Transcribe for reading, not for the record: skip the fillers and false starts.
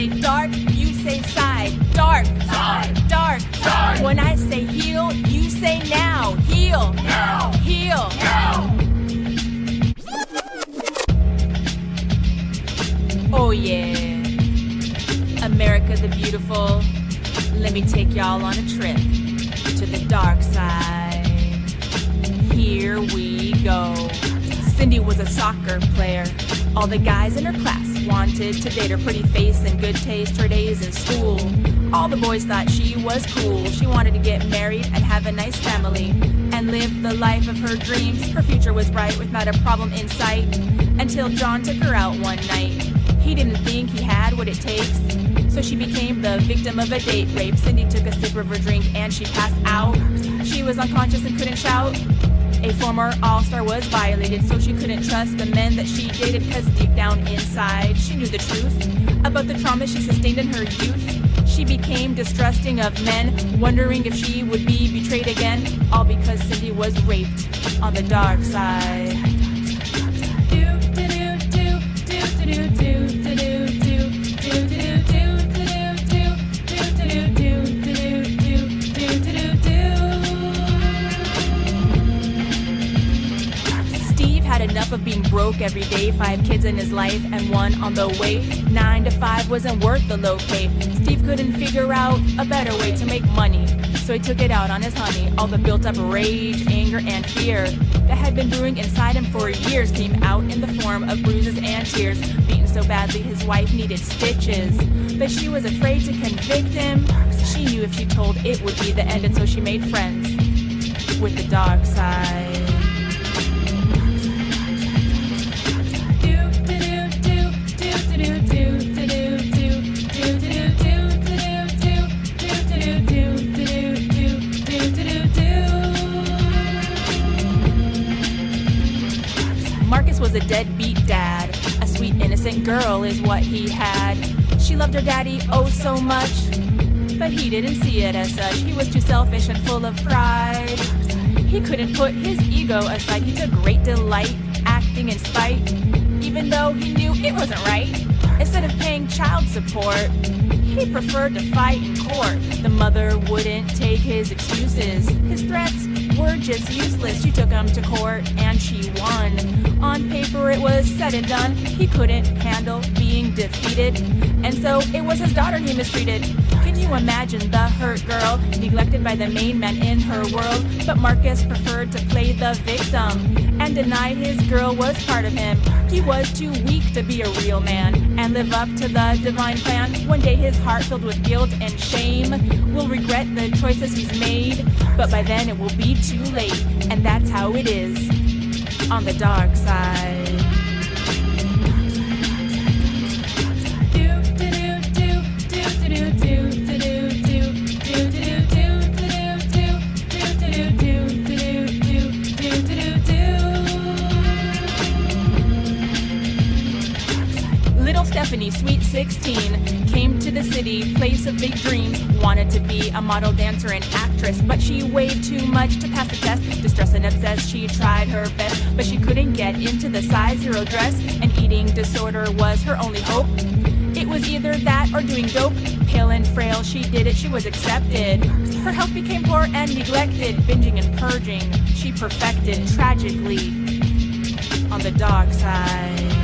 say dark, you say side. Dark, Side. dark, Side. When I say heal, you say now. Heal, Now. heal. Now. Oh yeah, America the beautiful. Let me take y'all on a trip to the dark side. Here we go. Cindy was a soccer player. All the guys in her class wanted to date her pretty face and good taste, her days in school. All the boys thought she was cool. She wanted to get married and have a nice family and live the life of her dreams. Her future was bright with not a problem in sight until John took her out one night. He didn't think he had what it takes, so she became the victim of a date rape. Cindy took a sip of her drink and she passed out. She was unconscious and couldn't shout. A former all-star was violated, so she couldn't trust the men that she dated, cause deep down inside she knew the truth about the trauma she sustained in her youth. She became distrusting of men, wondering if she would be betrayed again, all because Cindy was raped on the dark side. Had enough of being broke every day, 5 kids in his life and 1 on the way. 9 to 5 wasn't worth the low pay. Steve couldn't figure out a better way to make money, so he took it out on his honey. All the built up rage, anger, and fear that had been brewing inside him for years came out in the form of bruises and tears. Beaten so badly his wife needed stitches, but she was afraid to convict him. She knew if she told it would be the end, and so she made friends with the dark side. Marcus was a deadbeat dad. A sweet, innocent girl is what he had. She loved her daddy oh so much, but he didn't see it as such. He was too selfish and full of pride. He couldn't put his ego aside. He took great delight acting in spite, even though he knew it wasn't right. Instead of paying child support, he preferred to fight in court. The mother wouldn't take his excuses. His threats were just useless. She took him to court and she won. On paper it was said and done. He couldn't handle being defeated, and so it was his daughter he mistreated. Can you imagine the hurt girl, neglected by the main man in her world? But Marcus preferred to play the victim and denied his girl was part of him. He was too weak to be a real man and live up to the divine plan. One day his heart filled with guilt and shame will regret the choices he's made, but by then it will be too late, and that's how it is on the dark side. Little Stephanie, sweet 16, came to the city, place of big dreams. Wanted to be a model, dancer, and actress, but she weighed too much to pass the test. Distressed and obsessed, she tried her best, but she couldn't get into the size 0 dress. An eating disorder was her only hope. It was either that or doing dope. Pale and frail, she did it, she was accepted. Her health became poor and neglected. Binging and purging, she perfected tragically on the dark side.